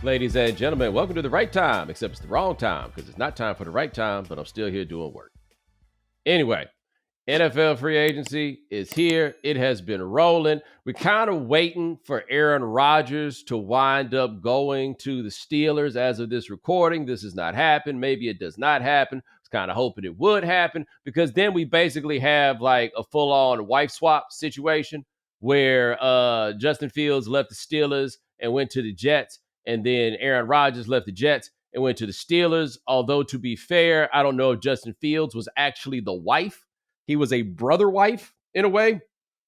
Ladies and gentlemen, welcome to the right time, except it's the wrong time because it's not time for the right time, but I'm still here doing work. Anyway, NFL free agency is here. It has been rolling. We're kind of waiting for Aaron Rodgers to wind up going to the Steelers as of this recording. This has not happened. Maybe it does not happen. I was kind of hoping it would happen because then we basically have like a full-on wife swap situation where Justin Fields left the Steelers and went to the Jets, and then Aaron Rodgers left the Jets and went to the Steelers. Although, to be fair, I don't know if Justin Fields was actually the wife. He was a brother wife in a way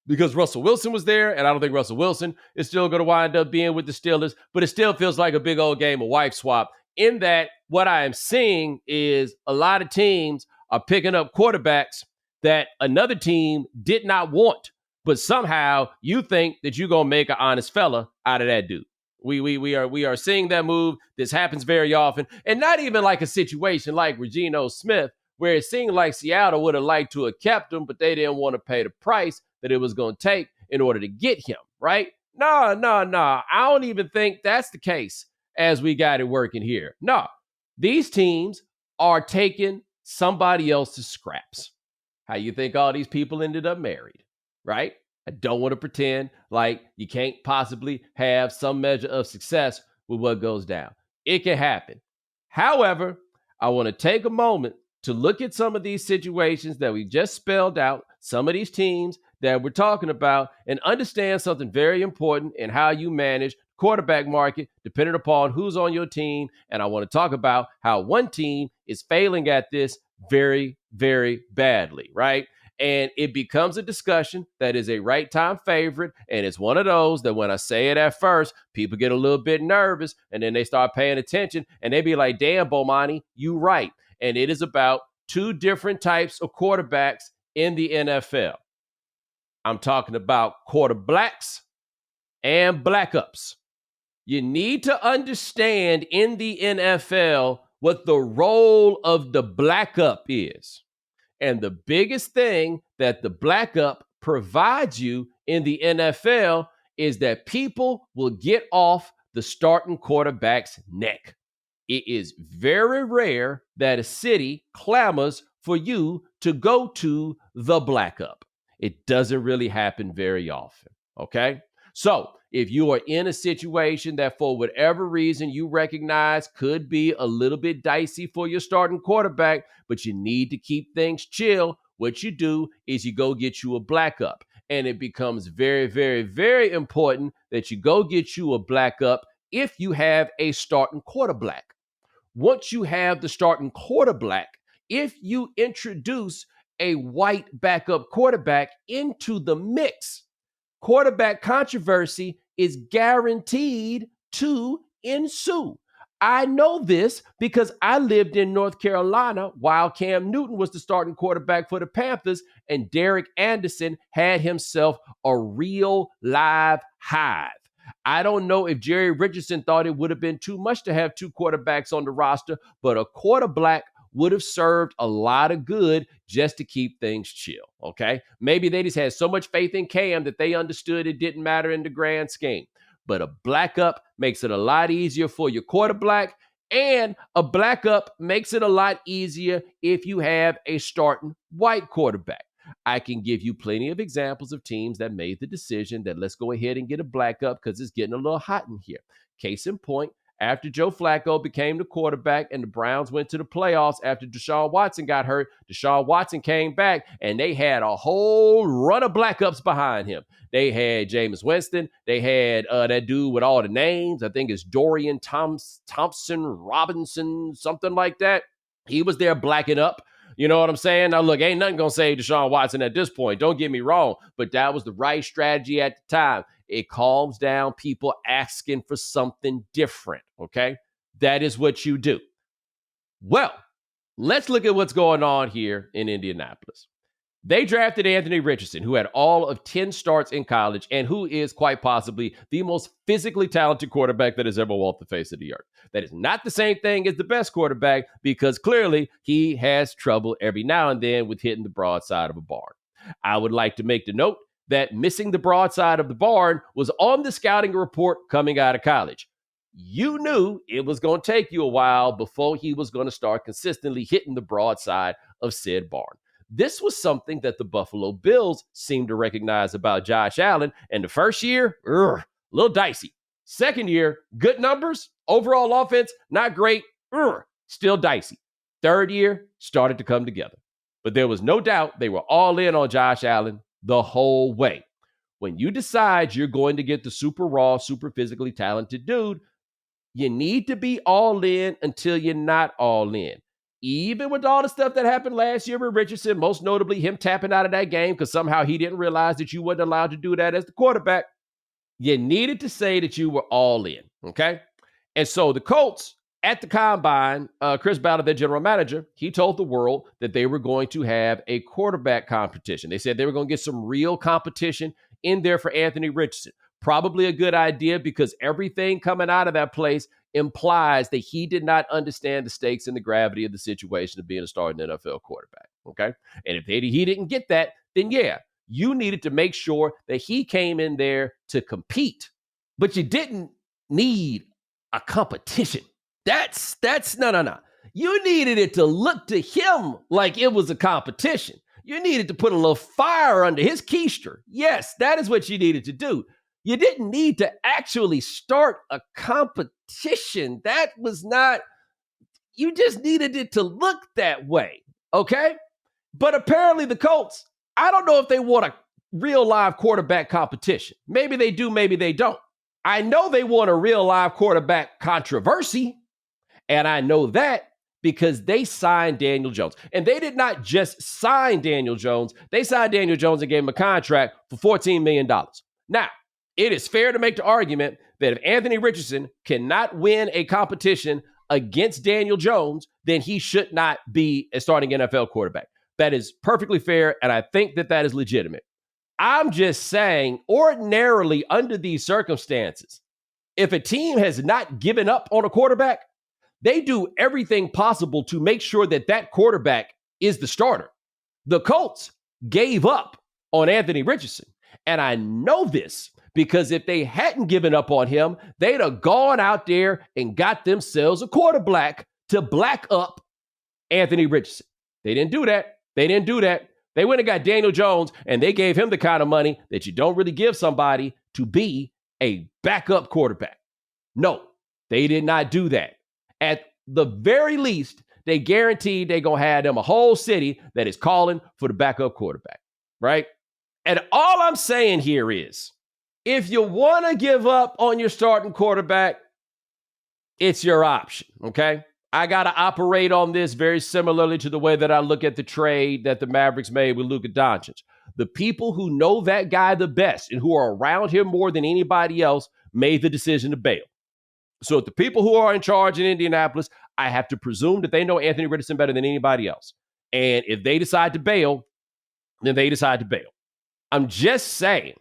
because Russell Wilson was there, and I don't think Russell Wilson is still going to wind up being with the Steelers, but it still feels like a big old game of wife swap in that what I am seeing is a lot of teams are picking up quarterbacks that another team did not want, but somehow you think that you're going to make an honest fella out of that dude. We are seeing that move. This happens very often, and not even like a situation like Regino Smith, where it seemed like Seattle would have liked to have kept him, but they didn't want to pay the price that it was going to take in order to get him, right? No. I don't even think that's the case as we got it working here. No, these teams are taking somebody else's scraps. How you think all these people ended up married, right? I don't want to pretend like you can't possibly have some measure of success with what goes down. It can happen. However, I want to take a moment to look at some of these situations that we just spelled out, some of these teams that we're talking about, and understand something very important in how you manage quarterback market, depending upon who's on your team. And I want to talk about how one team is failing at this very, very badly, right? And it becomes a discussion that is a right time favorite. And it's one of those that when I say it at first, people get a little bit nervous and then they start paying attention and they be like, damn, Bomani, you right. And it is about two different types of quarterbacks in the NFL. I'm talking about quarterbacks and blackups. You need to understand in the NFL what the role of the blackup is. And the biggest thing that the blackup provides you in the NFL is that people will get off the starting quarterback's neck. It is very rare that a city clamors for you to go to the blackup. It doesn't really happen very often, okay? So if you are in a situation that for whatever reason you recognize could be a little bit dicey for your starting quarterback, but you need to keep things chill, what you do is you go get you a blackup. And it becomes very, very, very important that you go get you a blackup if you have a starting quarterback. Once you have the starting quarterback, if you introduce a white backup quarterback into the mix, quarterback controversy is guaranteed to ensue. I know this because I lived in North Carolina while Cam Newton was the starting quarterback for the Panthers, and Derek Anderson had himself a real live hive. I don't know if Jerry Richardson thought it would have been too much to have two quarterbacks on the roster, but a quarterback would have served a lot of good just to keep things chill, okay? Maybe they just had so much faith in Cam that they understood it didn't matter in the grand scheme. But a blackup makes it a lot easier for your quarterback, and a blackup makes it a lot easier if you have a starting white quarterback. I can give you plenty of examples of teams that made the decision that let's go ahead and get a blackup because it's getting a little hot in here. Case in point, after Joe Flacco became the quarterback and the Browns went to the playoffs after Deshaun Watson got hurt, Deshaun Watson came back and they had a whole run of blackups behind him. They had Jameis Winston. They had that dude with all the names. I think it's Dorian Thompson Robinson, something like that. He was there blacking up. You know what I'm saying? Now, look, ain't nothing going to save Deshaun Watson at this point. Don't get me wrong, but that was the right strategy at the time. It calms down people asking for something different, okay? That is what you do. Well, let's look at what's going on here in Indianapolis. They drafted Anthony Richardson, who had all of 10 starts in college and who is quite possibly the most physically talented quarterback that has ever walked the face of the earth. That is not the same thing as the best quarterback because clearly he has trouble every now and then with hitting the broadside of a barn. I would like to make the note that missing the broadside of the barn was on the scouting report coming out of college. you knew it was going to take you a while before he was going to start consistently hitting the broadside of said barn. This was something that the Buffalo Bills seemed to recognize about Josh Allen. And the first year, a little dicey. Second year, good numbers. Overall offense, not great. Still dicey. Third year, started to come together. But there was no doubt they were all in on Josh Allen the whole way. When you decide you're going to get the super raw, super physically talented dude, you need to be all in until you're not all in. Even with all the stuff that happened last year with Richardson, most notably him tapping out of that game because somehow he didn't realize that you wasn't allowed to do that as the quarterback, you needed to say that you were all in, okay? And so the Colts at the Combine, Chris Ballard, their general manager, he told the world that they were going to have a quarterback competition. They said they were going to get some real competition in there for Anthony Richardson. Probably a good idea because everything coming out of that place implies that he did not understand the stakes and the gravity of the situation of being a starting NFL quarterback, okay? And if he didn't get that, then yeah, you needed to make sure that he came in there to compete, but you didn't need a competition. That's no. You needed it to look to him like it was a competition. You needed to put a little fire under his keister. Yes, that is what you needed to do. You didn't need to actually start a competition. That was not, you just needed it to look that way, okay? But apparently the Colts, I don't know if they want a real live quarterback competition. Maybe they do, maybe they don't. I know they want a real live quarterback controversy, and I know that because they signed Daniel Jones. And they did not just sign Daniel Jones. They signed Daniel Jones and gave him a contract for $14 million. Now, it is fair to make the argument that if Anthony Richardson cannot win a competition against Daniel Jones, then he should not be a starting NFL quarterback. That is perfectly fair, and I think that that is legitimate. I'm just saying, ordinarily, under these circumstances, if a team has not given up on a quarterback, they do everything possible to make sure that that quarterback is the starter. The Colts gave up on Anthony Richardson, and I know this because if they hadn't given up on him, they'd have gone out there and got themselves a quarterback to black up Anthony Richardson. They didn't do that. They went and got Daniel Jones, and they gave him the kind of money that you don't really give somebody to be a backup quarterback. No, they did not do that. At the very least, they guaranteed they're going to have them a whole city that is calling for the backup quarterback, right? And all I'm saying here is, if you want to give up on your starting quarterback, it's your option, okay? I got to operate on this very similarly to the way that I look at the trade that the Mavericks made with Luka Doncic. The people who know that guy the best and who are around him more than anybody else made the decision to bail. So if the people who are in charge in Indianapolis, I have to presume that they know Anthony Richardson better than anybody else. And if they decide to bail, then they decide to bail. I'm just saying,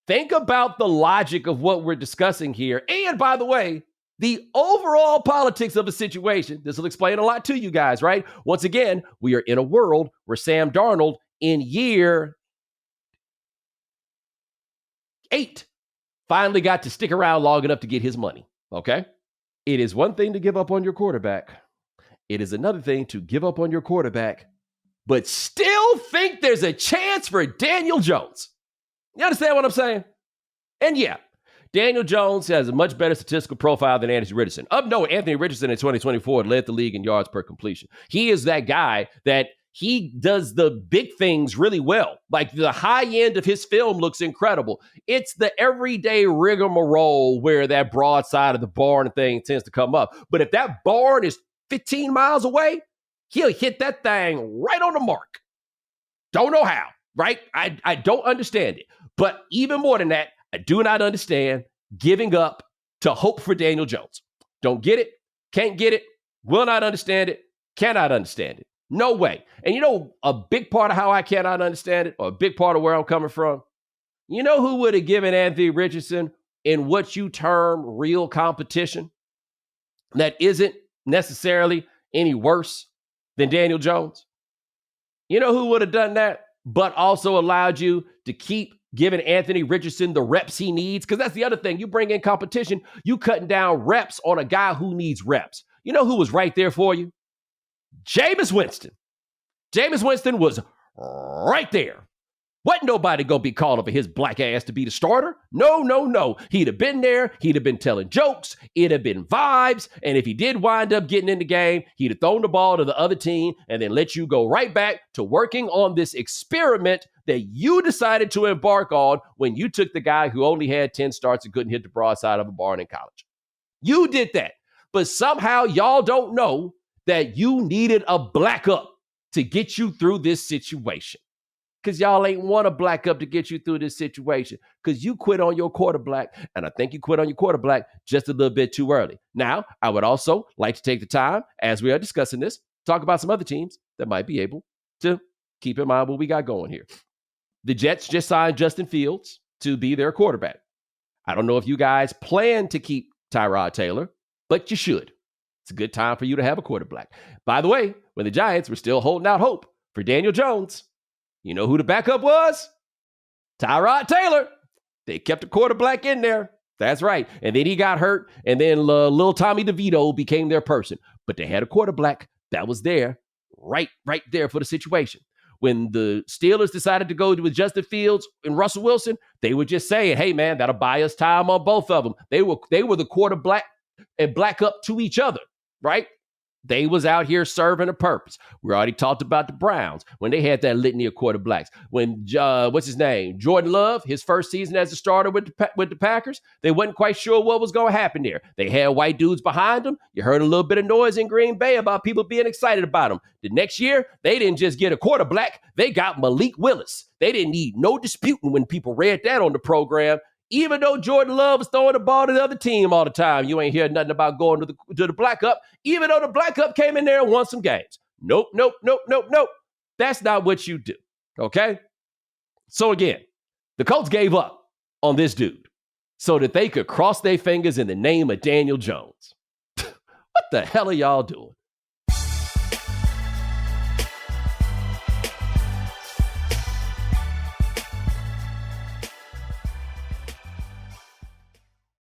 think about the logic of what we're discussing here. And by the way, the overall politics of a situation. This will explain a lot to you guys, right? Once again, we are in a world where Sam Darnold in year 8 finally got to stick around long enough to get his money, okay? It is one thing to give up on your quarterback. It is another thing to give up on your quarterback, but still think there's a chance for Daniel Jones. You understand what I'm saying? And yeah, Daniel Jones has a much better statistical profile than Anthony Richardson. Of note, Anthony Richardson in 2024 led the league in yards per completion. He is that guy that he does the big things really well. Like the high end of his film looks incredible. It's the everyday rigmarole where that broad side of the barn thing tends to come up. But if that barn is 15 miles away, he'll hit that thing right on the mark. Don't know how, right? I don't understand it. But even more than that, I do not understand giving up to hope for Daniel Jones. Don't get it, can't get it, will not understand it, cannot understand it. No way. And you know, a big part of how I cannot understand it, or a big part of where I'm coming from, you know who would have given Anthony Richardson in what you term real competition that isn't necessarily any worse than Daniel Jones? You know who would have done that, but also allowed you to keep giving Anthony Richardson the reps he needs. Because that's the other thing. You bring in competition, you cutting down reps on a guy who needs reps. You know who was right there for you? Jameis Winston. Jameis Winston was right there. Wasn't nobody going to be calling for his black ass to be the starter. No. He'd have been there. He'd have been telling jokes. It'd have been vibes. And if he did wind up getting in the game, he'd have thrown the ball to the other team and then let you go right back to working on this experiment that you decided to embark on when you took the guy who only had 10 starts and couldn't hit the broadside of a barn in college. You did that. But somehow y'all don't know that you needed a black up to get you through this situation. Because y'all ain't want a black up to get you through this situation. Because you quit on your quarterback, and I think you quit on your quarterback just a little bit too early. Now, I would also like to take the time, as we are discussing this, talk about some other teams that might be able to keep in mind what we got going here. The Jets just signed Justin Fields to be their quarterback. I don't know if you guys plan to keep Tyrod Taylor, but you should. It's a good time for you to have a quarterback. By the way, when the Giants were still holding out hope for Daniel Jones, you know who the backup was? Tyrod Taylor. They kept a quarterback in there. That's right. And then he got hurt, and then little Tommy DeVito became their person. But they had a quarterback that was there, right there for the situation. When the Steelers decided to go with Justin Fields and Russell Wilson, they were just saying, hey, man, that'll buy us time on both of them. They were the quarterback and black up to each other, right? They was out here serving a purpose. We already talked about the Browns when they had that litany of quarterbacks. When, what's his name? Jordan Love, his first season as a starter with the Packers, they wasn't quite sure what was going to happen there. They had white dudes behind them. You heard a little bit of noise in Green Bay about people being excited about them. The next year, they didn't just get a quarterback. They got Malik Willis. They didn't need no disputing when people read that on the program. Even though Jordan Love was throwing the ball to the other team all the time, you ain't hear nothing about going to the black up, even though the black up came in there and won some games. Nope. That's not what you do, okay? So again, the Colts gave up on this dude so that they could cross their fingers in the name of Daniel Jones. What the hell are y'all doing?